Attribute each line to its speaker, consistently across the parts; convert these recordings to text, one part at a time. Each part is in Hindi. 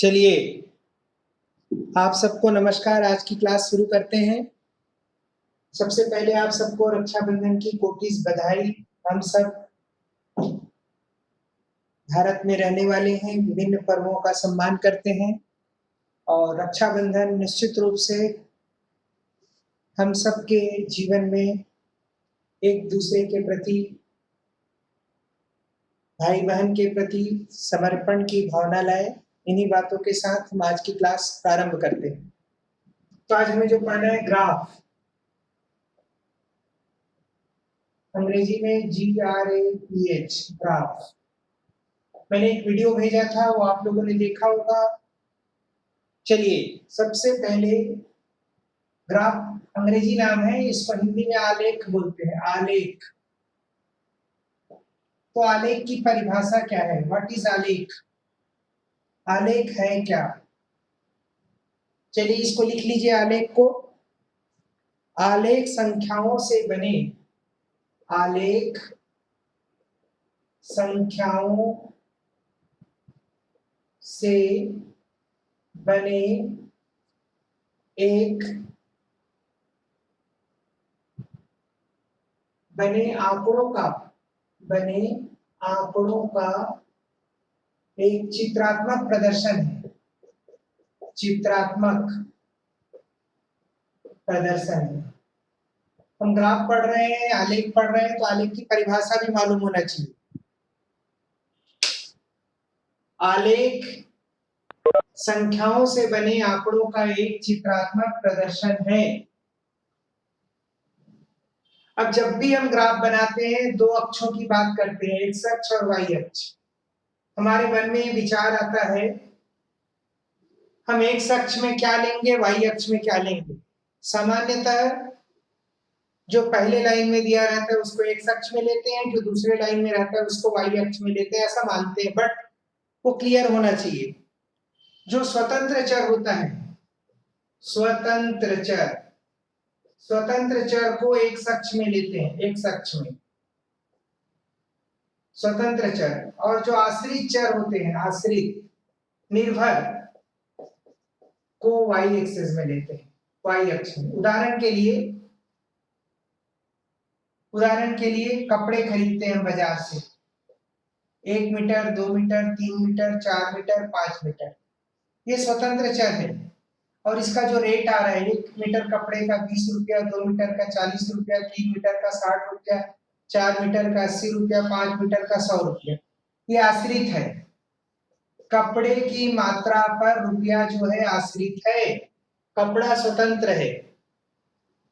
Speaker 1: चलिए, आप सबको नमस्कार। आज की क्लास शुरू करते हैं। सबसे पहले आप सबको रक्षाबंधन की कोटि बधाई। हम सब भारत में रहने वाले हैं, विभिन्न पर्वों का सम्मान करते हैं और रक्षाबंधन निश्चित रूप से हम सबके जीवन में एक दूसरे के प्रति, भाई बहन के प्रति समर्पण की भावना लाए। इन्हीं बातों के साथ हम आज की क्लास प्रारंभ करते हैं। तो आज हमें जो पढ़ना है ग्राफ, अंग्रेजी में GRAPH, ग्राफ। मैंने एक वीडियो भेजा था, वो आप लोगों ने देखा होगा। चलिए, सबसे पहले ग्राफ अंग्रेजी नाम है, इसको हिंदी में आलेख बोलते हैं। आलेख। तो आलेख की परिभाषा क्या है? व्हाट इज आलेख? आलेख है क्या? चलिए इसको लिख लीजिए। आलेख को, आलेख संख्याओं से बने, आलेख संख्याओं से बने एक बने आंकड़ों का एक चित्रात्मक प्रदर्शन है। चित्रात्मक प्रदर्शन है। हम ग्राफ पढ़ रहे हैं, आलेख पढ़ रहे हैं, तो आलेख की परिभाषा भी मालूम होना चाहिए। आलेख संख्याओं से बने आंकड़ों का एक चित्रात्मक प्रदर्शन है। अब जब भी हम ग्राफ बनाते हैं, दो अक्षों की बात करते हैं, एक्स अक्ष और वाई अक्ष। हमारे मन में विचार आता है, हम एक्स अक्ष में क्या लेंगे, वाई अक्ष में क्या लेंगे। सामान्यतः जो पहले लाइन में दिया रहता है उसको एक्स अक्ष में लेते हैं, जो दूसरे लाइन में रहता है उसको वाई अक्ष में लेते हैं, ऐसा मानते हैं। बट वो क्लियर होना चाहिए। जो स्वतंत्र चर होता है, स्वतंत्र चर को एक्स अक्ष में लेते हैं, एक्स अक्ष में स्वतंत्र चर। और जो आश्रित चर होते हैं, आश्रित निर्भर, को वाई एक्सिस में लेते हैं, वाई अक्ष में। उदाहरण के लिए कपड़े खरीदते हैं बाजार से, 1 metre, 2 metre, 3 metre, 4 metre, 5 metre, ये स्वतंत्र चर है। और इसका जो रेट आ रहा है, 1 मीटर कपड़े का 20 रुपया, 2 मीटर का 40 रुपया, 3 मीटर का 60 रुपया, 4 मीटर का 80 रुपया, 5 मीटर का 100 रुपया, ये आश्रित है। कपड़े की मात्रा पर रुपया जो है आश्रित है, कपड़ा स्वतंत्र है।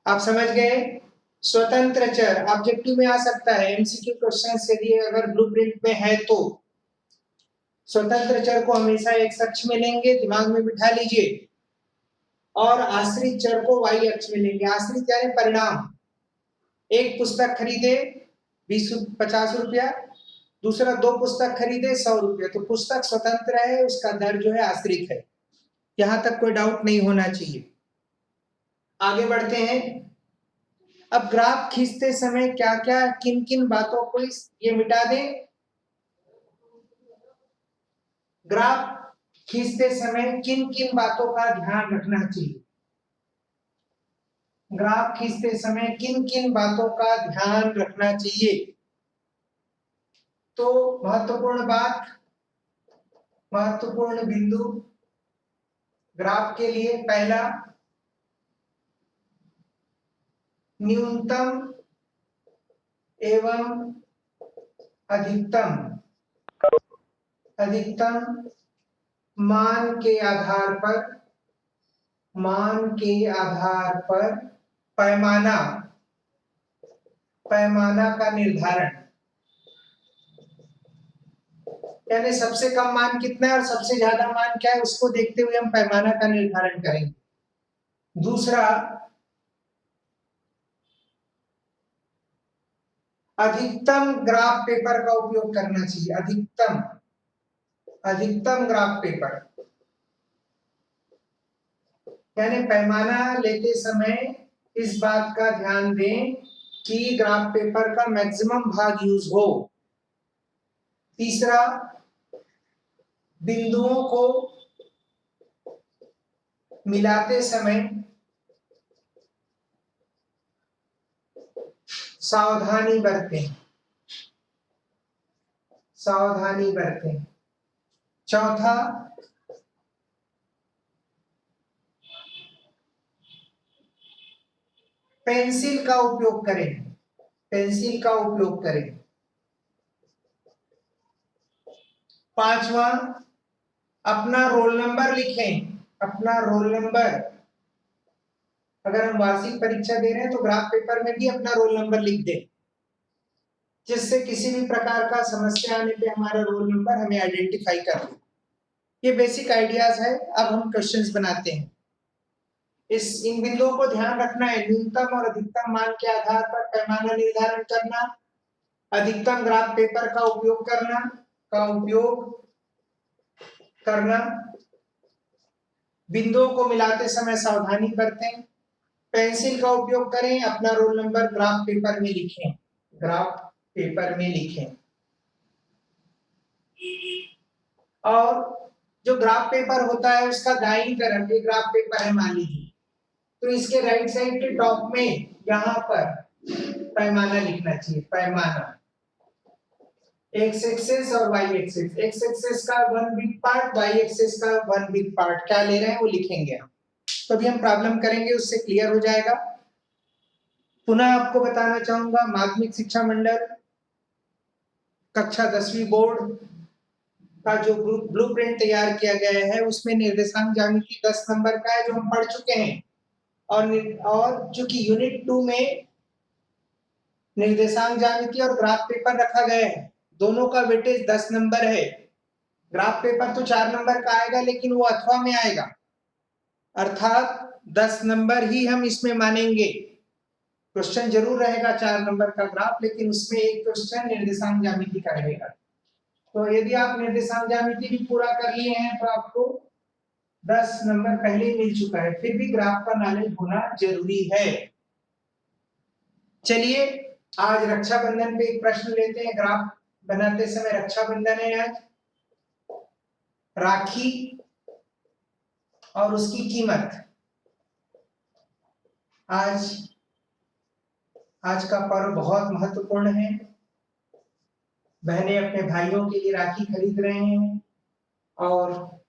Speaker 1: आप समझ गए? स्वतंत्र चर ऑब्जेक्टिव में आ सकता है, एमसीक्यू क्वेश्चन से दिए अगर ब्लूप्रिंट में है तो। स्वतंत्र चर को हमेशा एक्स अक्ष में लेंगे, दिमाग में बिठा लीजिए, और आश्रित चर को वाई अक्ष में लेंगे। आश्रित यानी परिणाम। एक पुस्तक खरीदे 50 रुपया, दूसरा 2 पुस्तक खरीदे 100 रुपया, तो पुस्तक स्वतंत्र है, उसका दर जो है आश्रित है। यहां तक कोई डाउट नहीं होना चाहिए। आगे बढ़ते हैं। अब ग्राफ खींचते समय क्या क्या, किन किन बातों को ये मिटा दें। ग्राफ खींचते समय किन किन बातों का ध्यान रखना चाहिए। ग्राफ खींचते समय किन किन बातों का ध्यान रखना चाहिए। तो महत्वपूर्ण बिंदु ग्राफ के लिए, पहला, न्यूनतम एवं अधिकतम मान के आधार पर पैमाना का निर्धारण। यानी सबसे कम मान कितना है और सबसे ज्यादा मान क्या है, उसको देखते हुए हम पैमाना का निर्धारण करेंगे। दूसरा, अधिकतम ग्राफ पेपर का उपयोग करना चाहिए। अधिकतम ग्राफ पेपर, यानी पैमाना लेते समय इस बात का ध्यान दें कि ग्राफ पेपर का मैक्सिमम भाग यूज हो। तीसरा, बिंदुओं को मिलाते समय सावधानी बरतें, सावधानी बरतें। चौथा, पेंसिल का उपयोग करें, पेंसिल का उपयोग करें। पांचवा, अपना रोल नंबर लिखें, अपना रोल नंबर। अगर हम वार्षिक परीक्षा दे रहे हैं तो ग्राफ पेपर में भी अपना रोल नंबर लिख दें, जिससे किसी भी प्रकार का समस्या आने पे हमारा रोल नंबर हमें आइडेंटिफाई कर ले। ये बेसिक आइडियाज है। अब हम क्वेश्चंस बनाते हैं। इन बिंदुओं को ध्यान रखना है। न्यूनतम और अधिकतम मान के आधार पर पैमाना निर्धारण करना, अधिकतम ग्राफ पेपर का उपयोग करना, बिंदुओं को मिलाते समय सावधानी बरतें, पेंसिल का उपयोग करें, अपना रोल नंबर ग्राफ पेपर में लिखें, ग्राफ पेपर में लिखें। और जो ग्राफ पेपर होता है उसका दाईं तरफ एक ग्राफ पेपर है मान लीजिए, तो इसके राइट साइड के टॉप में यहां पर पैमाना लिखना चाहिए, पैमाना, एक्स एक्सिस और वाई एक्सिस। एक्स एक्सिस का one big part, Y axis का वन बिग पार्ट, क्या ले रहे हैं वो लिखेंगे हम। तो अभी हम प्रॉब्लम करेंगे, उससे क्लियर हो जाएगा। पुनः आपको बताना चाहूंगा, माध्यमिक शिक्षा मंडल कक्षा 10वीं बोर्ड का जो ब्लूप्रिंट तैयार किया गया है उसमें निर्देशांक ज्यामिति 10 नंबर का है, जो हम पढ़ चुके हैं। और चूंकि यूनिट 2 में निर्देशांक ज्यामिति और ग्राफ पेपर रखा गया है, दोनों का वेटेज 10 नंबर है। ग्राफ पेपर तो 4 नंबर का आएगा, लेकिन वो अथवा में आएगा, अर्थात 10 नंबर ही हम इसमें मानेंगे। क्वेश्चन जरूर रहेगा 4 नंबर का ग्राफ, लेकिन उसमें एक क्वेश्चन निर्देशांक ज्यामिति का रहेगा। तो यदि आप निर्देशांक ज्यामिति भी पूरा कर लिए हैं तो आपको 10 नंबर पहले ही मिल चुका है, फिर भी ग्राफ का नॉलेज होना जरूरी है। चलिए आज रक्षाबंधन पे एक प्रश्न लेते हैं। ग्राफ बनाते समय रक्षाबंधन है आज, राखी और उसकी कीमत। आज का पर्व बहुत महत्वपूर्ण है। बहनें अपने भाइयों के लिए राखी खरीद रहे हैं, और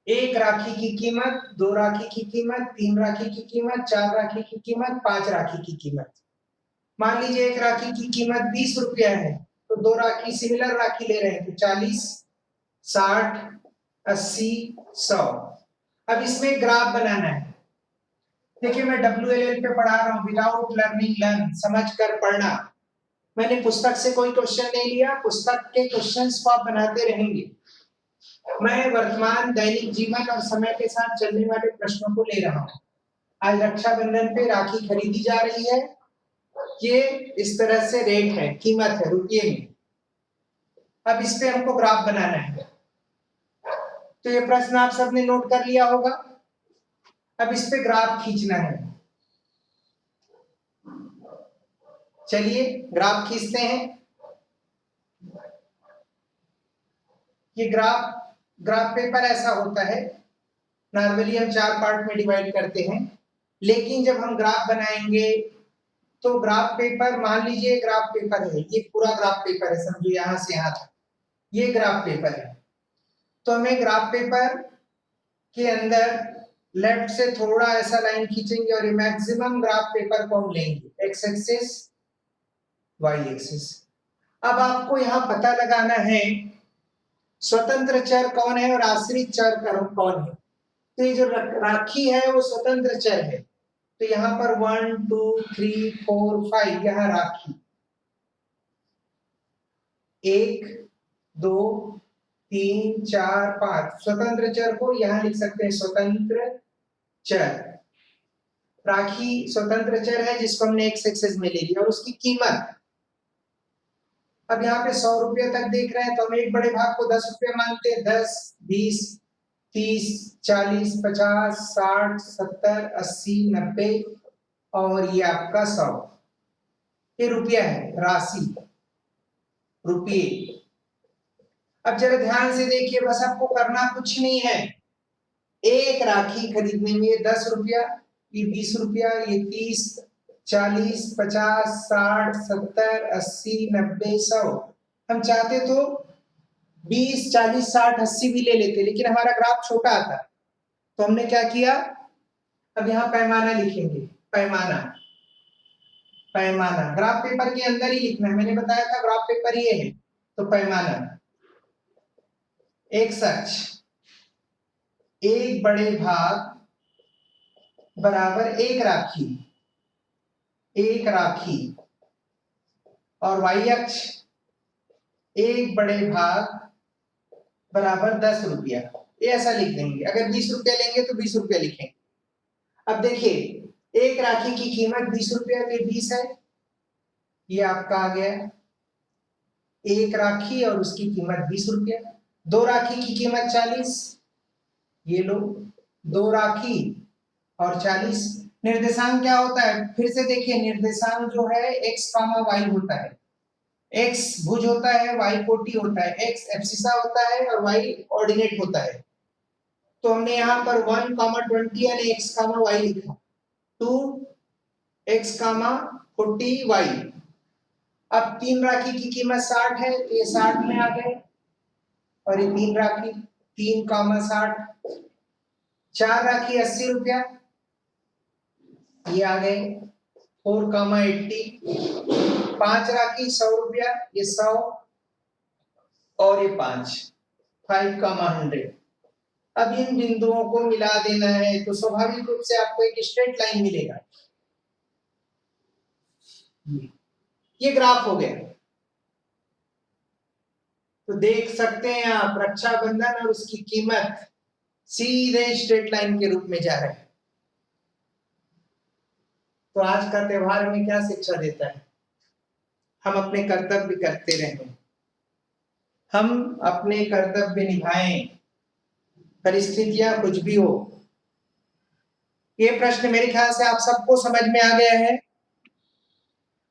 Speaker 1: एक राखी की कीमत, 2 राखी की कीमत, 3 राखी की कीमत, 4 राखी की कीमत, 5 राखी की कीमत। मान लीजिए एक राखी की कीमत 20 रुपया है, तो 2 राखी सिमिलर राखी ले रहे हैं, तो 40, 60, 80, 100। अब इसमें ग्राफ बनाना है। देखिए मैं WLL पे पढ़ा रहा हूँ, विदाउट लर्निंग लर्न, समझ कर पढ़ना। मैंने पुस्तक से कोई क्वेश्चन नहीं लिया, पुस्तक के क्वेश्चंस को आप बनाते रहेंगे। मैं वर्तमान दैनिक जीवन और समय के साथ चलने वाले प्रश्नों को ले रहा हूँ। आज रक्षाबंधन पे राखी खरीदी जा रही है, ये इस तरह से रेट है, कीमत है रुपये में। अब इस पे हमको ग्राफ बनाना है, तो ये प्रश्न आप सबने नोट कर लिया होगा। अब इस पे ग्राफ खींचना है। चलिए ग्राफ खींचते हैं। ये ग्राफ पेपर ऐसा होता है, नॉर्मली हम 4 पार्ट में डिवाइड करते हैं, लेकिन जब हम ग्राफ बनाएंगे तो ग्राफ पेपर, मान लीजिए ग्राफ पेपर है, ये पूरा ग्राफ पेपर है, समझो यहां से यहां तक ये ग्राफ पेपर है। तो हमें ग्राफ पेपर के अंदर लेफ्ट से थोड़ा ऐसा लाइन खींचेंगे और ये मैक्सिमम ग्राफ पेपर को हम लेंगे, एक्स एक्सिस, वाई एक्सिस। अब आपको यहाँ पता लगाना है स्वतंत्र चर कौन है और आश्रित चर कौन है। तो ये जो राखी है वो स्वतंत्र चर है, तो यहाँ पर 1 2 3 4 5 यहाँ राखी, 1 2 3 4 5 स्वतंत्र चर को यहाँ लिख सकते हैं स्वतंत्र चर। राखी स्वतंत्र चर है जिसको हमने एक्स एक्सिस में ले लिया, और उसकी कीमत, अब यहाँ पे 100 रुपये तक देख रहे हैं तो हम एक बड़े भाग को 10 रुपये मानते हैं, 10 20 30 40 50 60 70 80 90 और ये आपका 100। ये रुपया है, राशि, रुपये। अब जरा ध्यान से देखिए, बस आपको करना कुछ नहीं है, एक राखी खरीदने में ये 10 रुपया, ये 20 रुपया, ये 30, 40, 50, 60, 70, 80, 90, 100। हम चाहते तो 20, 40, 60, 80 भी ले लेते, लेकिन हमारा ग्राफ छोटा आता, तो हमने क्या किया, अब यहाँ पैमाना लिखेंगे। पैमाना, पैमाना ग्राफ पेपर के अंदर ही लिखना है, मैंने बताया था ग्राफ पेपर ये है, तो पैमाना एक सच, एक बड़े भाग बराबर एक राखी, एक राखी, और वाई अक्ष एक बड़े भाग बराबर 10 रुपया, ये ऐसा लिख देंगे। अगर 20 रुपया लेंगे तो 20 रुपया लिखेंगे। अब देखिए एक राखी की कीमत 20 रुपया, तो 20 है, ये आपका आ गया एक राखी और उसकी कीमत 20 रुपया। दो राखी की कीमत 40, ये लो, दो राखी और 40। निर्देशांक क्या होता है, फिर से देखिए, निर्देशांक जो है x, y होता है। x भुज होता है, y कोटि होता है, x एब्सिसा होता है और y ऑर्डिनेट होता है। तो हमने यहाँ पर 1, 20 यानी x, y लिखा, 2 x, 40 y। अब तीन राखी की कीमत 60 है, तो ये 60 में आ गए, और ये तीन राखी 3, 60। चार राखी 80 रुपया, ये आ गए 4, 80। पांच राखी 100 रुपया, ये 100, और ये 5, 5, 100। अब इन बिंदुओं को मिला देना है, तो स्वाभाविक रूप से आपको एक स्ट्रेट लाइन मिलेगा। ये ग्राफ हो गया। तो देख सकते हैं आप रक्षाबंधन और उसकी कीमत सीधे स्ट्रेट लाइन के रूप में जा रहे हैं। तो आज का त्योहार हमें क्या शिक्षा देता है, हम अपने कर्तव्य करते रहें, हम अपने कर्तव्य निभाएं, परिस्थितियां कुछ भी हो। ये प्रश्न मेरे ख्याल से आप सबको समझ में आ गया है।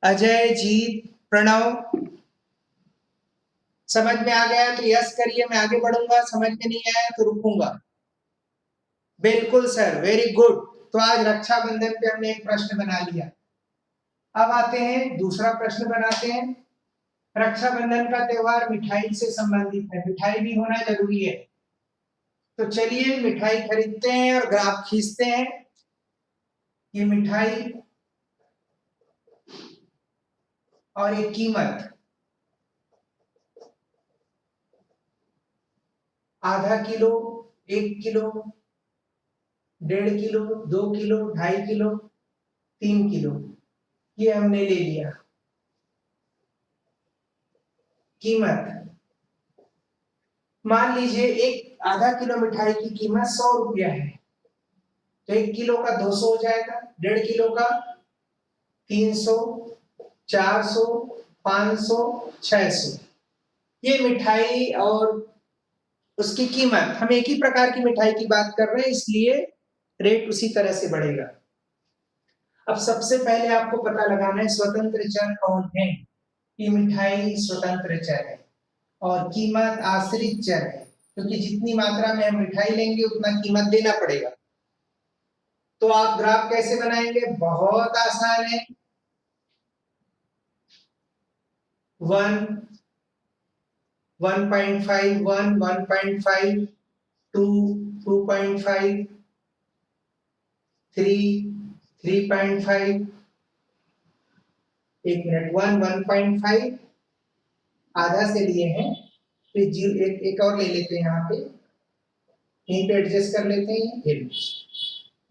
Speaker 1: अजय, जीत, प्रणव, समझ में आ गया तो यस करिए, मैं आगे बढ़ूंगा। समझ में नहीं आया तो रुकूंगा। बिल्कुल सर, वेरी गुड। तो आज रक्षाबंधन पे हमने एक प्रश्न बना लिया। अब आते हैं दूसरा प्रश्न बनाते हैं। रक्षाबंधन का त्योहार मिठाई से संबंधित है, मिठाई भी होना जरूरी है। तो चलिए मिठाई खरीदते हैं और ग्राफ खींचते हैं। ये मिठाई और ये कीमत, आधा kilo, 1 kilo, 1.5 kilo, 2 kilo, 2.5 kilo, 3 kilo, ये हमने ले लिया। कीमत मान लीजिए एक आधा किलो मिठाई की कीमत 100 रुपया है, तो 1 किलो का 200 हो जाएगा, 1.5 किलो का 300, 400, 500, 600। ये मिठाई और उसकी कीमत, हम एक ही प्रकार की मिठाई की बात कर रहे हैं, इसलिए रेट उसी तरह से बढ़ेगा। अब सबसे पहले आपको पता लगाना है स्वतंत्र चर कौन है। ये मिठाई स्वतंत्र चर है और कीमत आश्रित चर है, क्योंकि जितनी मात्रा में हम मिठाई लेंगे उतना कीमत देना पड़ेगा। तो आप ग्राफ कैसे बनाएंगे, बहुत आसान है। 1, 1.5, 1, 1.5, 2, 2.5, 3, 3.5, 1 मिनट, 1, 1.5 आधा से लिए हैं, फिर एक और ले लेते हैं, यहाँ पे यहीं पे एडजस्ट कर लेते हैं।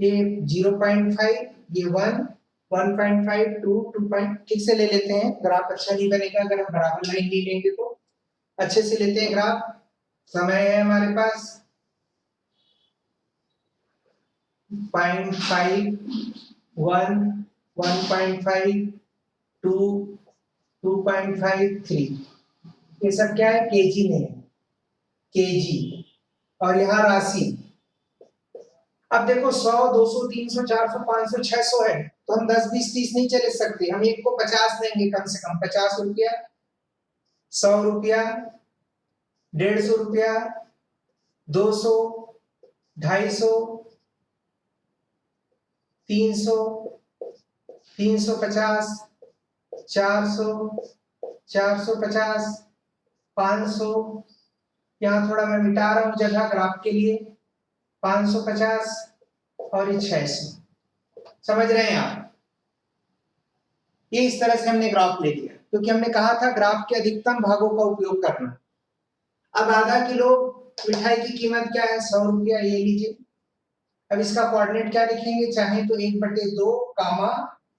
Speaker 1: ये 0.5, ये 1, 1.5, 2, 2. ठीक से ले लेते हैं, ग्राफ अच्छा नहीं बनेगा अगर हम बराबर लाइन नहीं लेंगे। तो अच्छे से लेते हैं ग्राफ, समय है हमारे पास। 0.5, 1, 1.5, 2, 2.5, 3, ये सब क्या है, केजी में है, केजी। और यहाँ राशि, अब देखो 100, 200, 300, 400, 500, 600 है, तो हम 10, 20, 30 नहीं चले सकते, हम एक को 50 देंगे, कम से कम 50 रुपया, 100 रुपया, 150 रुपया, 200, 250, 300, 350, 400, 450, 500, यहाँ थोड़ा मैं मिटा रहा हूँ जगह ग्राफ के लिए, 550 और ये 600। समझ रहे हैं आप? ये इस तरह से हमने ग्राफ ले लिया, क्योंकि हमने कहा था ग्राफ के अधिकतम भागों का उपयोग करना। अब आधा किलो मिठाई की कीमत क्या है? 100 रुपया, ये लीजिए। अब इसका कोऑर्डिनेट क्या लिखेंगे? चाहे तो 1/2 कामा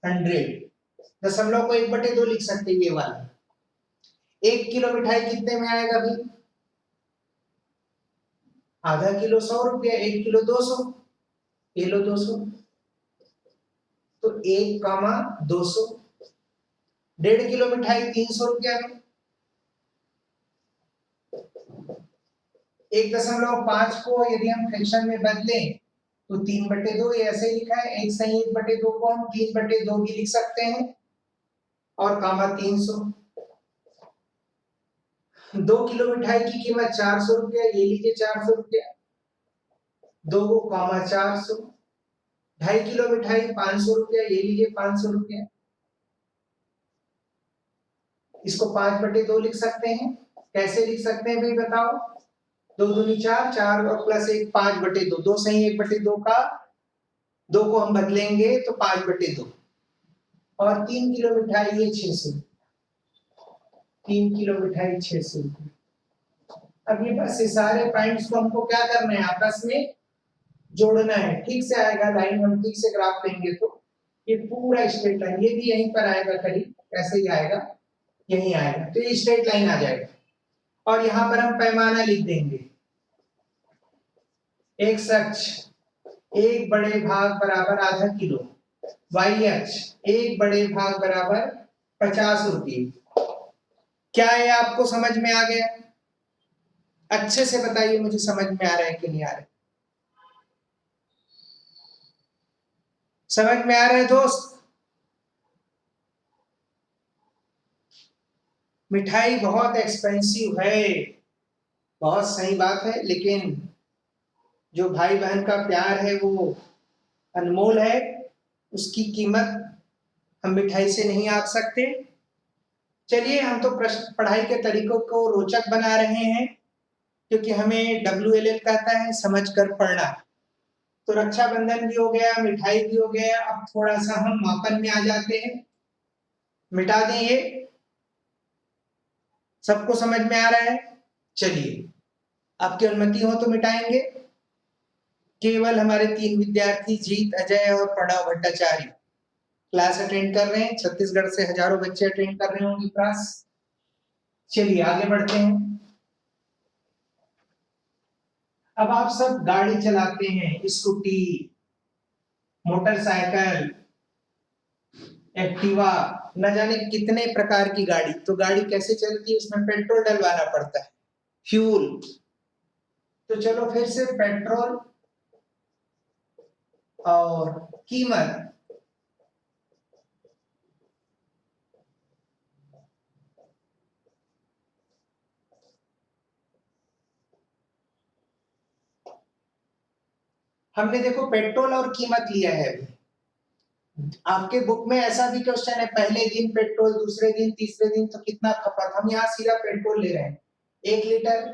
Speaker 1: 100, दशमलव को 1/2 लिख सकते हैं ये वाला। 1 किलो मिठाई कितने में आएगा भाई? आधा किलो 100 रुपया, 1 किलो 200, ये लो 200, तो 1,200। 1.5 किलो मिठाई 300 रुपया में, 1.5 को यदि हम फ्रैक्शन में बदलें तो 3/2, ये ऐसे लिखा है। 1 सही 1/2 को हम 3/2 भी लिख सकते हैं, और कामा 300। 2 किलो मिठाई की कीमत 400 रुपया, ये लीजिए 400 रुपया, 2 को कामा 400। 2.5 किलो मिठाई 500 रुपया, ये लीजिए 500 रुपया, इसको 5/2 लिख सकते हैं। कैसे लिख सकते हैं भाई बताओ? 2 दूनी 4, 4 और प्लस 1, 5/2। 2 सही 1/2 का 2 को हम बदलेंगे तो 5/2, और 3 किलो मिठाई ये 600, 3 किलो मिठाई 600 रुपये। अब ये बस ये सारे पॉइंट्स को हमको क्या करना है? आपस में जोड़ना है। ठीक से आएगा लाइन, हम ठीक से ग्राफ लेंगे तो ये पूरा स्ट्रेट लाइन, ये भी यहीं पर आएगा करीब, ऐसे ही आएगा, यहीं आएगा, तो ये स्ट्रेट लाइन आ जाएगा। और यहाँ पर हम पैमाना लिख देंगे। एक्स अक्ष 1 बड़े भाग बराबर आधा किलो, वाई अक्ष 1 बड़े भाग बराबर 50 रुपये। क्या ये आपको समझ में आ गया? अच्छे से बताइए मुझे, समझ में आ रहा है कि नहीं आ रहा है? समझ में आ रहा है दोस्त? मिठाई बहुत एक्सपेंसिव है, बहुत सही बात है, लेकिन जो भाई बहन का प्यार है वो अनमोल है, उसकी कीमत हम मिठाई से नहीं आंक सकते। चलिए, हम तो प्रश्न पढ़ाई के तरीकों को रोचक बना रहे हैं, क्योंकि हमें WLL कहता है समझ कर पढ़ना। तो रक्षाबंधन भी हो गया, मिठाई भी हो गया, अब थोड़ा सा हम मापन में आ जाते हैं। मिटा दें ये, सबको समझ में आ रहा है? चलिए, आपकी अनुमति हो तो मिटाएंगे। केवल हमारे 3 विद्यार्थी जीत, अजय और प्रणव भट्टाचार्य क्लास अटेंड कर रहे हैं। छत्तीसगढ़ से हजारों बच्चे अटेंड कर रहे होंगे क्लास। चलिए आगे बढ़ते हैं। अब आप सब गाड़ी चलाते हैं, स्कूटी, मोटरसाइकिल, एक्टिवा, न जाने कितने प्रकार की गाड़ी। तो गाड़ी कैसे चलती है? उसमें पेट्रोल डलवाना पड़ता है, फ्यूल। तो चलो फिर से पेट्रोल और कीमत। हमने देखो पेट्रोल और कीमत लिया है। आपके बुक में ऐसा भी क्वेश्चन है, पहले दिन पेट्रोल, दूसरे दिन, तीसरे दिन, तो कितना खपत। हम यहाँ सीधा पेट्रोल ले रहे हैं। 1 litre,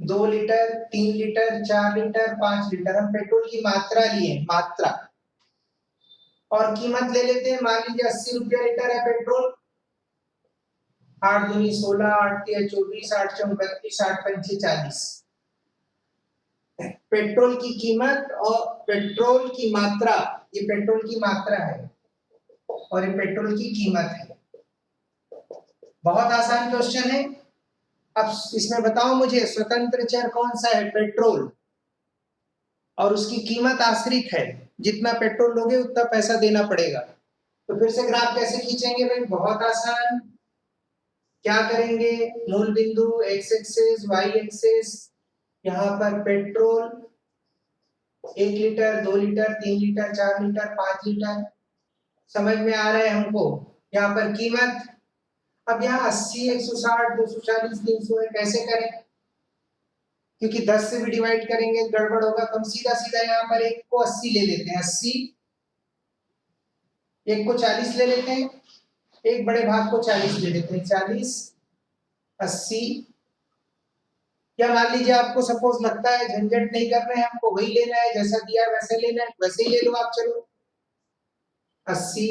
Speaker 1: 2 litre, 3 litre, 4 litre, 5 litre, हम पेट्रोल की मात्रा लिए, मात्रा। और कीमत ले लेते हैं, मान लीजिए 80 रुपया लीटर है पेट्रोल। 8 दूनी 16, 8 तिया 24, 8 चौक 32, 8 पंचे 40। पेट्रोल की कीमत और पेट्रोल की मात्रा, ये पेट्रोल की मात्रा है और ये पेट्रोल की कीमत है। बहुत आसान क्वेश्चन है। अब इसमें बताओ मुझे, स्वतंत्र चर कौन सा है? पेट्रोल, और उसकी कीमत आश्रित है। जितना पेट्रोल लोगे उतना पैसा देना पड़ेगा। तो फिर से ग्राफ कैसे खींचेंगे भाई? बहुत आसान। क्या करेंगे? मूल बिंदु एक्स एक्सिस, वाई एक्सिस, यहाँ पर petrol 1 litre, 2 litre, 3 litre, 4 litre, 5 litre. समझ में आ रहा है हमको? यहाँ पर कीमत। अब यहाँ 80, 160, 240, 300 है, कैसे करें? क्योंकि 10 से भी डिवाइड करेंगे गड़बड़ होगा, तो हम सीधा सीधा यहाँ पर एक को 80 ले लेते हैं, 80, एक को 40 ले लेते हैं, एक बड़े भाग को 40 ले लेते हैं, 40, 80, या मान लीजिए आपको सपोज लगता है झंझट नहीं कर रहे हैं, हमको वही लेना है, जैसा दिया वैसे लेना है, वैसे ही ले लो आप। चलो 80,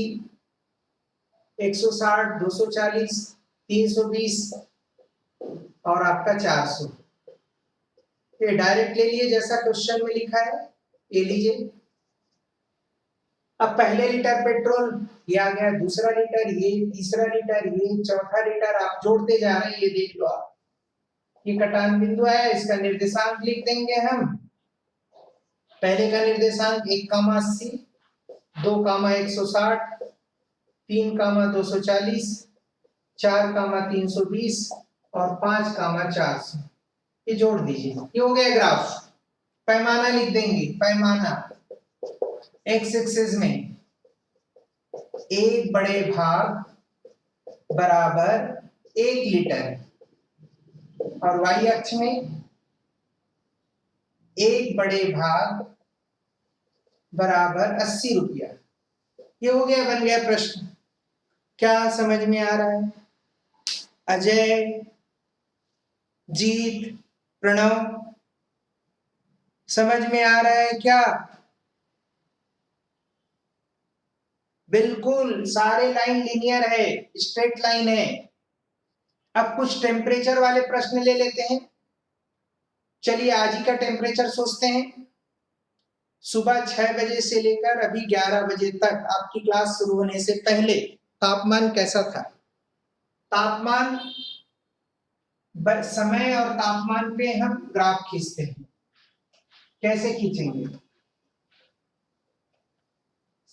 Speaker 1: 160, 240, 320 और आपका 400, ये डायरेक्ट ले लिए जैसा क्वेश्चन में लिखा है, ये लीजिए। अब पहले लीटर पेट्रोल ये आ गया, दूसरा लीटर ये, तीसरा लीटर ये, चौथा लीटर, आप जोड़ते जा रहे हैं, ये देख लो आप, ये कटान बिंदु है, इसका निर्देशांक लिख देंगे हम। पहले का निर्देशांक 1,80, 2,160, 3,240, 4,320 और 5,400, ये जोड़ दीजिए, ये हो गया ग्राफ। पैमाना लिख देंगे, पैमाना एक्स एक्सिस में एक बड़े भाग बराबर 1 लीटर, और वाई अक्ष में एक बड़े भाग बराबर 80 रुपया। ये हो गया, बन गया प्रश्न। क्या समझ में आ रहा है? अजय, जीत, प्रणव, समझ में आ रहा है क्या? बिल्कुल, सारे लाइन लीनियर है, स्ट्रेट लाइन है। अब कुछ टेम्परेचर वाले प्रश्न ले लेते हैं। चलिए आज ही का टेम्परेचर सोचते हैं। सुबह 6 बजे से लेकर अभी 11 बजे तक आपकी क्लास शुरू होने से पहले तापमान कैसा था? तापमान, समय और तापमान पे हम ग्राफ खींचते हैं। कैसे खींचेंगे?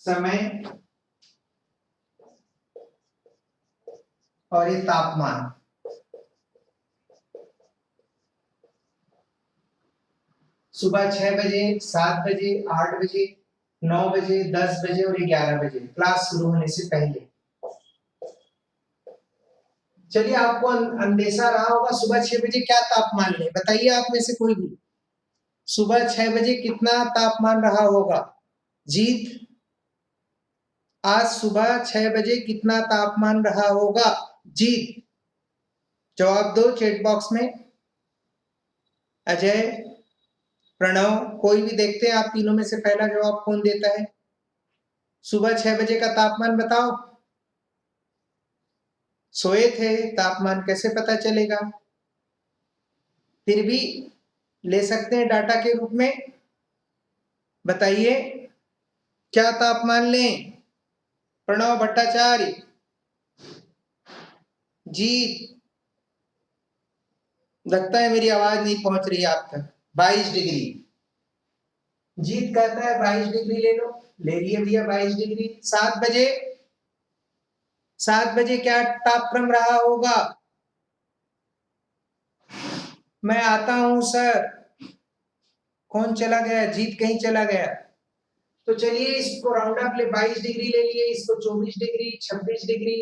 Speaker 1: समय और ये तापमान, सुबह 6 बजे, 7 बजे, 8 बजे, 9 बजे, 10 बजे और 11 बजे क्लास शुरू होने से पहले। चलिए आपको अंदेशा रहा होगा सुबह 6 बजे क्या तापमान ले, बताइए आप में से कोई भी सुबह 6 बजे कितना तापमान रहा होगा? जीत, आज सुबह 6 बजे कितना तापमान रहा होगा? जीत, जवाब दो चैट बॉक्स में। अजय, प्रणव, कोई भी देखते हैं आप तीनों में से पहला जवाब कौन देता है? सुबह 6 बजे का तापमान बताओ। सोए थे, तापमान कैसे पता चलेगा? फिर भी ले सकते हैं डाटा के रूप में। बताइए क्या तापमान लें? प्रणव भट्टाचार्य, जीत, लगता है मेरी आवाज नहीं पहुंच रही आप तक। 22 डिग्री, जीत कहता है 22 डिग्री ले लो, ले लिए भैया 22 डिग्री। 7 बजे, 7 बजे क्या तापक्रम रहा होगा? मैं आता हूं सर। कौन चला गया? जीत कहीं चला गया। तो चलिए इसको राउंड अप ले, 22 डिग्री ले लिए, इसको 24 degree, 26 degree,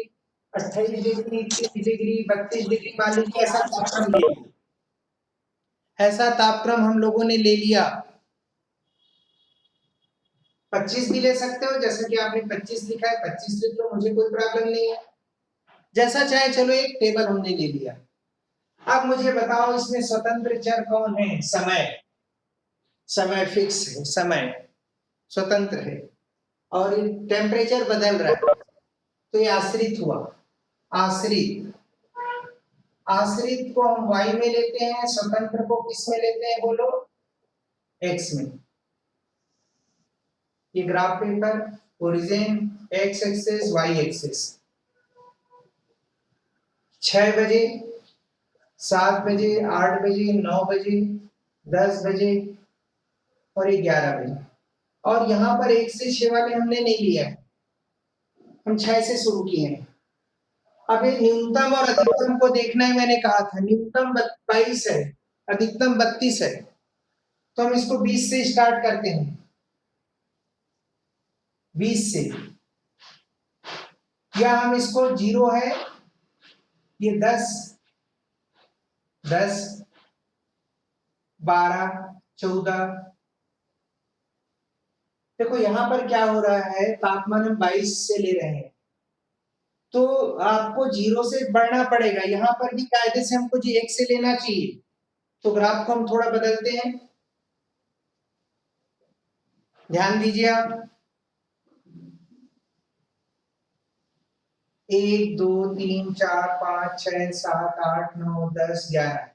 Speaker 1: 28 degree, 30 degree, 32 degree मान लीजिए, ऐसा तापक्रम ले लिया। ऐसा तापक्रम हम लोगों ने ले लिया। 25 भी ले सकते हो, जैसे कि आपने 25 लिखा है 25 लिख लो, मुझे कोई प्रॉब्लम नहीं है, जैसा चाहे। चलो एक टेबल हमने ले लिया। अब मुझे बताओ इसमें स्वतंत्र चर कौन है? समय, समय फिक्स है, समय स्वतंत्र है, और टेम्परेचर बदल रहा है, तो ये आश्रित हुआ। आश्रित, आश्रित को हम y में लेते हैं, स्वतंत्र को किस में लेते हैं बोलो? x में। ये graph paper, origin, x axis, y axis. 6 बजे, 7 बजे, 8 बजे, 9 बजे, 10 बजे और 11 बजे, और यहाँ पर 1 से 6 वाले हमने नहीं लिया है, हम 6 से शुरू किए हैं। अब ये न्यूनतम और अधिकतम को देखना है, मैंने कहा था न्यूनतम 22 है, अधिकतम 32 है, तो हम इसको 20 से स्टार्ट करते हैं। 20 से, या हम इसको 0 है, ये 10, 10, 12, 14। देखो यहाँ पर क्या हो रहा है, तापमान हम 22 से ले रहे हैं, तो आपको 0 से बढ़ना पड़ेगा। यहाँ पर भी कायदे से हमको जी 1 से लेना चाहिए। तो ग्राफ को हम थोड़ा बदलते हैं, ध्यान दीजिए आप। 1 2 3 4 5 6 7 8 9 10 11।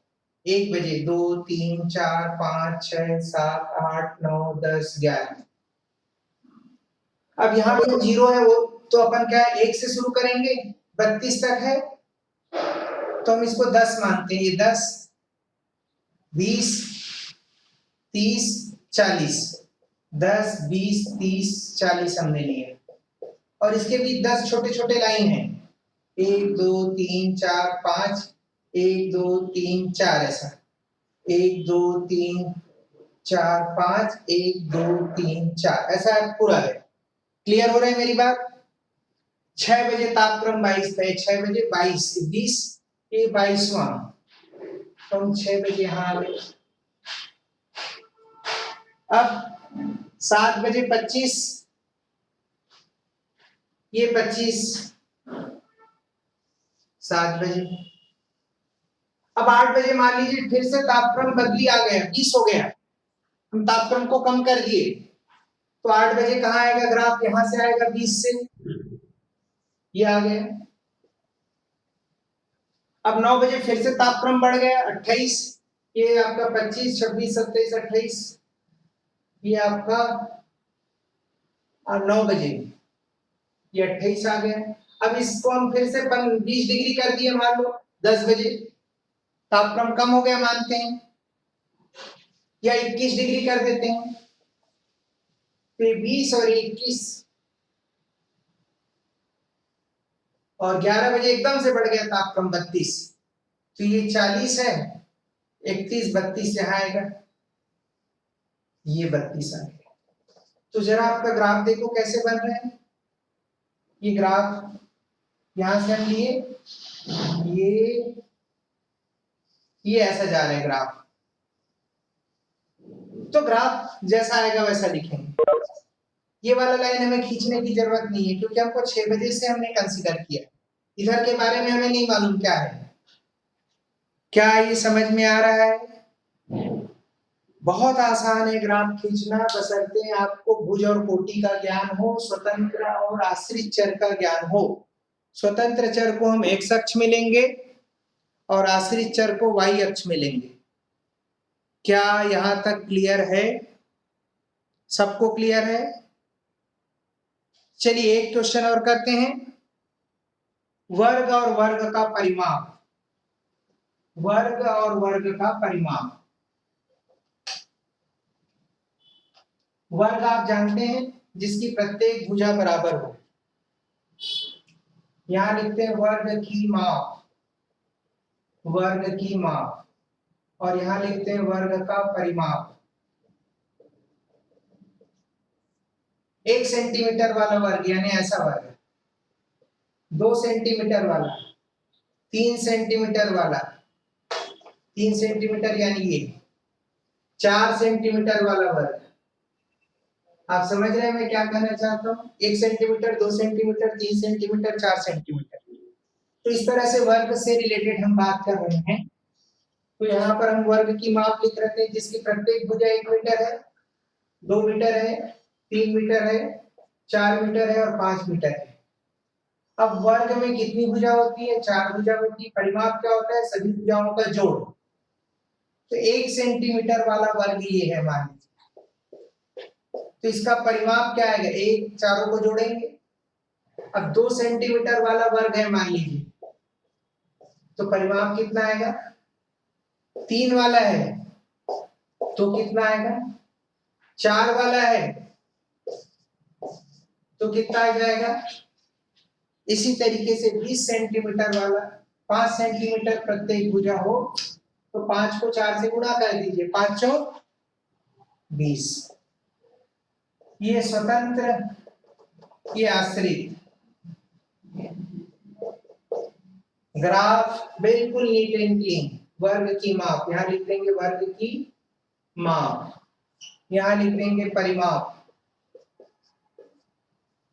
Speaker 1: 1 बजे 2 3 4 5 6 7 8 9 10 11। अब यहाँ पे 0 है वो, तो अपन क्या है 1 से शुरू करेंगे, 32 तक है तो हम इसको 10 मानते हैं। ये 10 20 30 40, 10 20 30 40 हमने लिए, और इसके भी 10 छोटे छोटे लाइन हैं, 1 2 3 4 5, 1 2 3 4, ऐसा 1 2 3 4 5, 1 2 3 4, ऐसा पूरा है। क्लियर हो रहा है मेरी बात? 6 बजे तापक्रम 22 है, 6 बजे 22 20, ये 22वां, तो हम 6 बजे यहाँ आ गए। अब 7 बजे 25, ये 25, 7 बजे। अब 8 बजे मान लीजिए फिर से तापक्रम बदली आ गया, 20 हो गया, हम तापक्रम को कम कर दिए, तो 8 बजे कहाँ आएगा ग्राफ, यहां से आएगा 20 से, ये आ गया। अब 9 बजे फिर से तापक्रम बढ़ गया, 28, ये आपका 25 26 27 28, ये आपका 9 बजे ये 28 आ गया। अब इसको हम फिर से 20 डिग्री कर दिए, मान लो 10 बजे तापक्रम कम हो गया मानते हैं, या 21 डिग्री कर देते हैं, फिर 20 और 21, और 11 बजे एकदम से बढ़ गया तापक्रम 32, तो ये 40 है, 31 32 यहाँ आएगा, ये 32 आ गया। तो जरा आपका ग्राफ देखो कैसे बन रहा है। ये ग्राफ यहां से हम लिए, ये ऐसा जा रहा है ग्राफ, तो ग्राफ जैसा आएगा वैसा लिखेंगे। ये वाला लाइन हमें खींचने की जरूरत नहीं है, क्योंकि हमको 6 बजे से हमने कंसीडर किया, इधर के बारे में हमें नहीं मालूम क्या है। क्या ये समझ में आ रहा है? बहुत आसान है ग्राफ खींचना, बशर्ते आपको भुज और कोटि का ज्ञान हो, स्वतंत्र और आश्रित चर का ज्ञान हो। स्वतंत्र चर को हम x अक्ष में लेंगे और आश्रित चर को y अक्ष में लेंगे। क्या यहां तक क्लियर है? सबको क्लियर है? चलिए एक क्वेश्चन और करते हैं। वर्ग और वर्ग का परिमाप, वर्ग और वर्ग का परिमाप। वर्ग आप जानते हैं जिसकी प्रत्येक भुजा बराबर हो, यहां लिखते हैं वर्ग की माप, वर्ग की माप, और यहां लिखते हैं वर्ग का परिमाप। 1 सेंटीमीटर वाला वर्ग यानी ऐसा वर्ग, 2 सेंटीमीटर वाला, 3 सेंटीमीटर वाला, 3 सेंटीमीटर यानी ये, 4 सेंटीमीटर वाला वर्ग। आप समझ रहे हैं मैं क्या कहना चाहता हूँ? 1 सेंटीमीटर, 2 सेंटीमीटर, 3 सेंटीमीटर, 4 सेंटीमीटर, तो इस तरह से वर्ग से रिलेटेड हम बात कर रहे हैं। तो यहाँ पर हम वर्ग की माप लिख रहे थे, जिसकी प्रत्येक भुजा 1 मीटर है, 2 मीटर है, 3 मीटर है, 4 मीटर है और 5 मीटर है। अब वर्ग में कितनी भुजा होती है? 4 भुजा होती है। परिमाप क्या होता है? सभी भुजाओं का जोड़। तो 1 सेंटीमीटर वाला वर्ग ये है मान लीजिए, तो इसका परिमाप क्या आएगा? 1, चारों को जोड़ेंगे। अब 2 सेंटीमीटर वाला वर्ग है मान लीजिए, तो परिमाप कितना आएगा? 3 वाला है तो कितना आएगा? 4 वाला है तो कितना आ जाएगा? इसी तरीके से 20 सेंटीमीटर वाला, 5 सेंटीमीटर प्रत्येक भुजा हो तो 5 को 4 से गुणा कर दीजिए, 5 चौक 20। ये स्वतंत्र, ये आश्रित। ग्राफ बिल्कुल नीट एंड क्लीन। वर्ग की माप यहां लिख देंगे, वर्ग की माप, यहाँ लिख देंगे परिमाप,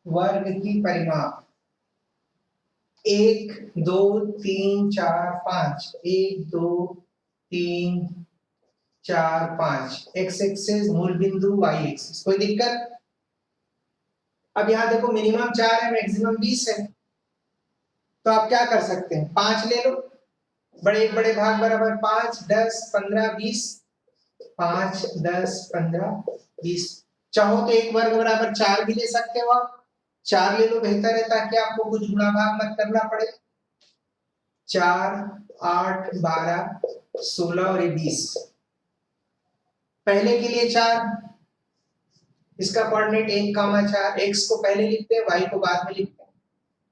Speaker 1: वर्ग की परिमाप। 1 2 3 4 5, 1 2 3 4 5, x एक्सिस मूल बिंदु, y एक्सिस, कोई दिक्कत? अब यहाँ देखो मिनिमम 4 है, मैक्सिमम 20 है, तो आप क्या कर सकते हैं, 5 ले लो, बड़े भाग बराबर 5 10 15 20, 5 10 15 20, चाहो तो एक वर्ग बराबर 4 भी ले सकते हो आप, 4 ले लो, बेहतर है, ताकि आपको कुछ गुणा भाग मत करना पड़े। 4 8 12 16 और 20, पहले के लिए 4, इसका कोऑर्डिनेट 1,4, x को पहले लिखते हैं, y को बाद में लिखते हैं।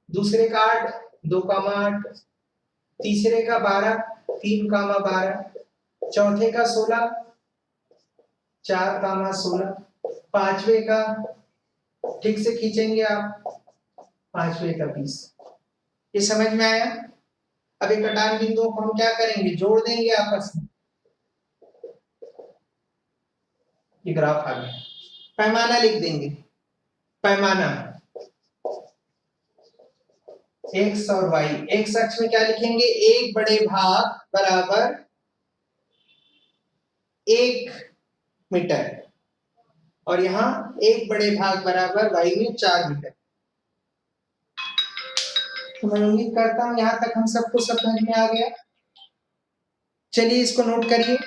Speaker 1: दूसरे का 8 2,8, तीसरे का 12 3,12, चौथे का 16 4,16, पांचवे का ठीक से खींचेंगे आप, पांचवे का 20। ये समझ में आया? अब एक कटान बिंदुओं को हम क्या करेंगे, जोड़ देंगे आपस में। ये ग्राफ आ गया, पैमाना लिख देंगे, पैमाना x और y, x अक्ष में क्या लिखेंगे, 1 बड़े भाग बराबर 1 मीटर, और यहाँ 1 बड़े भाग बराबर y में 4 मीटर। तो मैं उम्मीद करता हूं यहाँ तक हम सबको समझ में आ गया। चलिए इसको नोट करिए।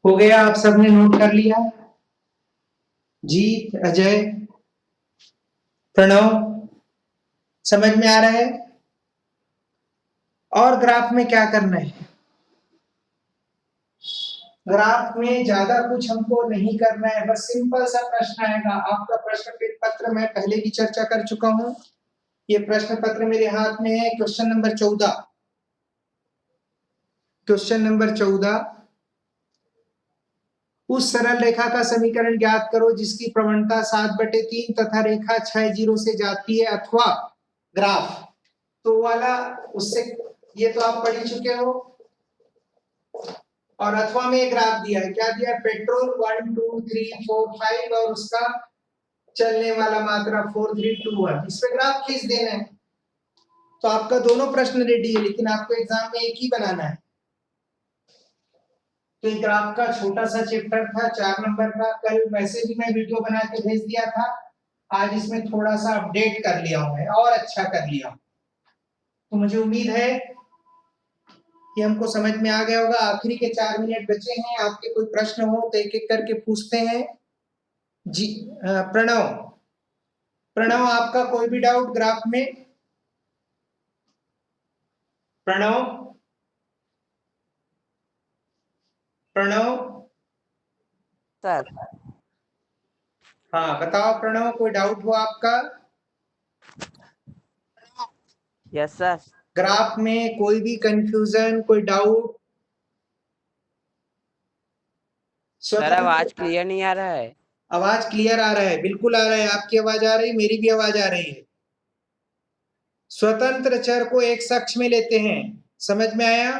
Speaker 1: हो गया, आप सबने नोट कर लिया? जीत, अजय, प्रणव, समझ में आ रहा है? और ग्राफ में क्या करना है, ग्राफ में ज्यादा कुछ हमको नहीं करना है, बस सिंपल सा प्रश्न आएगा आपका। प्रश्न पत्र मैं पहले भी चर्चा कर चुका हूं, ये प्रश्न पत्र मेरे हाथ में है। क्वेश्चन नंबर 14, क्वेश्चन नंबर 14, उस सरल रेखा का समीकरण ज्ञात करो जिसकी प्रवणता 7/3 तथा रेखा 6 से जाती है, अथवा ग्राफ, तो वाला उससे, ये तो आप पढ़ ही चुके हो। और अथवा में ग्राफ दिया है, क्या दिया, पेट्रोल 1 2 3 4 5 और उसका चलने वाला मात्रा 4 3 2 1, इस पे ग्राफ खींच देना है। तो आपका दोनों प्रश्न रेडी है, लेकिन आपको एग्जाम में एक ही बनाना है। तो ये ग्राफ का छोटा सा चैप्टर था 4 नंबर का, कल वैसे भी मैं वीडियो बना के भेज दिया था, आज इसमें थोड़ा सा अपडेट कर लिया हूं मैं, और अच्छा कर लिया हूं। तो मुझे उम्मीद है कि हमको समझ में आ गया होगा। आखिरी के 4 मिनट बचे हैं, आपके कोई प्रश्न हो तो एक एक करके पूछते हैं। जी प्रणव, प्रणव आपका कोई भी डाउट ग्राफ में? प्रणव, प्रणव,
Speaker 2: सर।
Speaker 1: हाँ बताओ प्रणव, कोई डाउट हो आपका?
Speaker 2: Yes sir.
Speaker 1: ग्राफ में कोई भी कंफ्यूजन, कोई डाउट?
Speaker 2: सर आवाज क्लियर नहीं आ रहा है।
Speaker 1: आवाज क्लियर आ रहा है? बिल्कुल आ रहा है। आपकी आवाज आ रही, मेरी भी आवाज आ रही है। स्वतंत्र चर को एक कक्ष में लेते हैं, समझ में आया?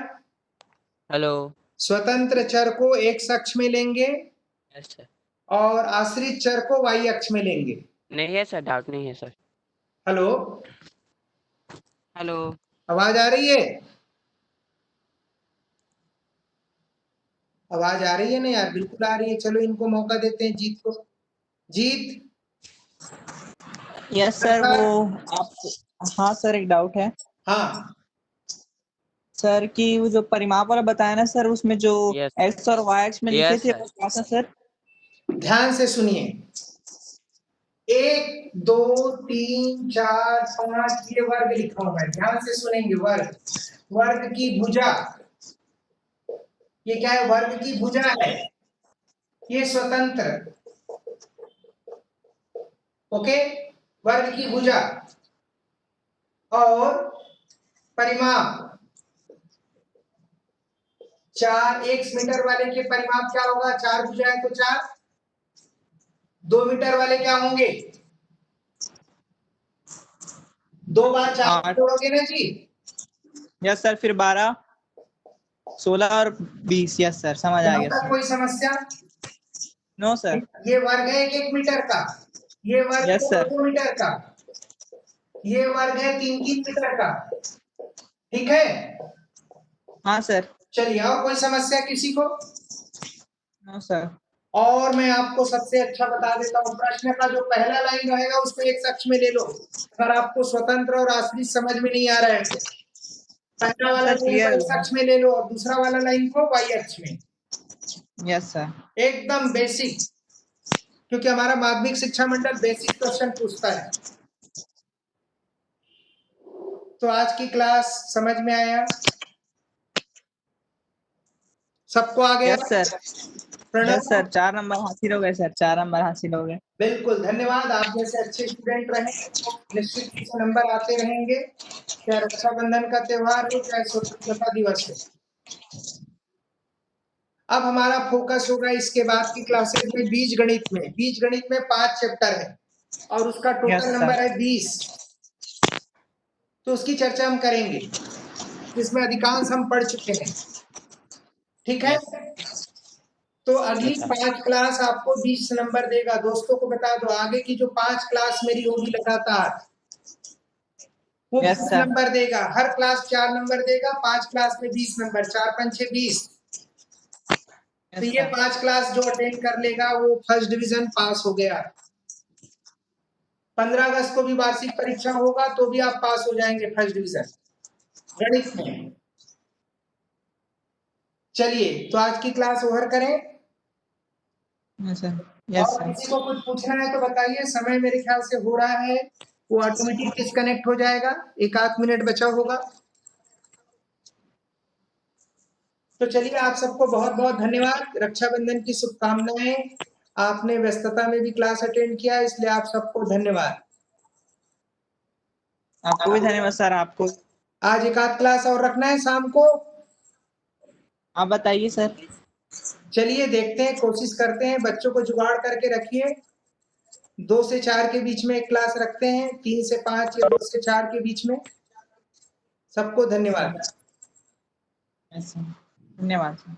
Speaker 2: हेलो।
Speaker 1: स्वतंत्र चर को एक कक्ष में लेंगे
Speaker 2: यस सर।
Speaker 1: और आश्रित चर को y अक्ष में लेंगे।
Speaker 2: नहीं है सर, डाउट नहीं है सर।
Speaker 1: Hello,
Speaker 2: hello.
Speaker 1: आवाज आ रही है? आवाज आ रही है ना यार? बिल्कुल आ रही है। चलो इनको मौका देते हैं, जीत को। जीत।
Speaker 3: यस सर, वो आप, हाँ सर, एक डाउट है
Speaker 1: हाँ
Speaker 3: सर कि वो जो परिमाप वाला बताया ना सर, उसमें जो
Speaker 2: Yes.
Speaker 3: एक्स और वाई एक्स में लिखे
Speaker 2: Yes,
Speaker 3: थे
Speaker 2: sir.
Speaker 3: वो क्या था सर?
Speaker 1: ध्यान से सुनिए। 1 2 3 4 5 ये वर्ग लिखा हुआ है, ध्यान से सुनेंगे। वर्ग, वर्ग की भुजा, ये क्या है? वर्ग की भुजा है। ये स्वतंत्र, ओके, वर्ग की भुजा। और परिमाप 4 1 मीटर वाले के परिमाप क्या होगा? 4 भुजा है तो 4। 2 मीटर वाले क्या होंगे? 2 बार 4
Speaker 3: 8।
Speaker 1: जोड़ोगे ना जी?
Speaker 3: यस सर, फिर 12 16 और 20। यस सर, समझ आ
Speaker 1: यहाँ
Speaker 3: गया
Speaker 1: तक
Speaker 3: सर।
Speaker 1: कोई समस्या?
Speaker 3: No sir.
Speaker 1: ये वर्ग है 1 मीटर का, ये वर्ग है
Speaker 3: यस सर।
Speaker 1: 2 मीटर का, ये वर्ग है 3 मीटर का। ठीक है,
Speaker 3: हाँ सर।
Speaker 1: चलिए। और कोई समस्या किसी को?
Speaker 3: No sir.
Speaker 1: और मैं आपको सबसे अच्छा बता देता हूँ, प्रश्न का जो पहला लाइन रहेगा उसको एक कक्ष में ले लो। अगर आपको स्वतंत्र और आश्रित समझ में नहीं आ रहा है तो पहला वाला
Speaker 3: सर
Speaker 1: लाइन
Speaker 3: क्लियर
Speaker 1: को एक कक्ष में ले लो और दूसरा वाला लाइन को y अक्ष में।
Speaker 3: Yes sir.
Speaker 1: एकदम बेसिक, क्योंकि हमारा माध्यमिक शिक्षा मंडल बेसिक क्वेश्चन पूछता है। तो आज की क्लास समझ में आया? सबको आ गया?
Speaker 3: Yes sir.
Speaker 1: Pranav,
Speaker 3: yes sir, 4 number हासिल हो गए सर, 4 नंबर हासिल हो गए।
Speaker 1: बिल्कुल, धन्यवाद। आप जैसे अच्छे स्टूडेंट रहे, निश्चित रूप से नंबर आते रहेंगे, चाहे रक्षाबंधन का त्योहार हो चाहे स्वतंत्रता दिवस हो। अब हमारा फोकस होगा इसके बाद की क्लासेस में बीज गणित में। बीज गणित में 5 चैप्टर है और उसका टोटल
Speaker 3: Yes,
Speaker 1: नंबर
Speaker 3: sir.
Speaker 1: है 20। तो उसकी चर्चा हम करेंगे, जिसमें अधिकांश हम पढ़ चुके हैं। ठीक है, तो अगली
Speaker 2: Yes, sir.
Speaker 1: 5 क्लास आपको 20 नंबर देगा। दोस्तों को बता दो, आगे की जो 5 क्लास मेरी होगी लगातार, वो
Speaker 3: Yes,
Speaker 1: 20
Speaker 3: sir.
Speaker 1: नंबर देगा। हर क्लास 4 नंबर देगा, 5 क्लास में 20 नंबर, 4 5 6 20। तो
Speaker 3: Yes,
Speaker 1: ये
Speaker 3: sir.
Speaker 1: 5 क्लास जो अटेंड कर लेगा वो फर्स्ट डिवीजन पास हो गया। 15 अगस्त को भी वार्षिक परीक्षा होगा तो भी आप पास हो जाएंगे फर्स्ट डिवीजन गणित में। चलिए, तो आज की क्लास ओवर करें।
Speaker 3: Yes, sir. Yes,
Speaker 1: और
Speaker 3: sir.
Speaker 1: किसी को कुछ पूछना है तो बताइए। समय मेरे ख्याल से हो रहा है, वो ऑटोमेटिक डिस्कनेक्ट हो जाएगा, 1 आध मिनट बचा होगा। तो चलिए, आप सबको बहुत बहुत धन्यवाद, रक्षाबंधन की शुभकामनाएं। आपने व्यस्तता में भी क्लास अटेंड किया, इसलिए आप सबको धन्यवाद।
Speaker 3: आपको भी धन्यवाद सर। आपको
Speaker 1: आज 1 आध क्लास और रखना है शाम को।
Speaker 3: आप बताइए सर।
Speaker 1: चलिए देखते हैं, कोशिश करते हैं, बच्चों को जुगाड़ करके रखिए। 2 से 4 के बीच में एक क्लास रखते हैं, 3 से 5 या 2 से 4 के बीच में। सबको धन्यवाद।
Speaker 3: Yes, sir. धन्यवाद सर।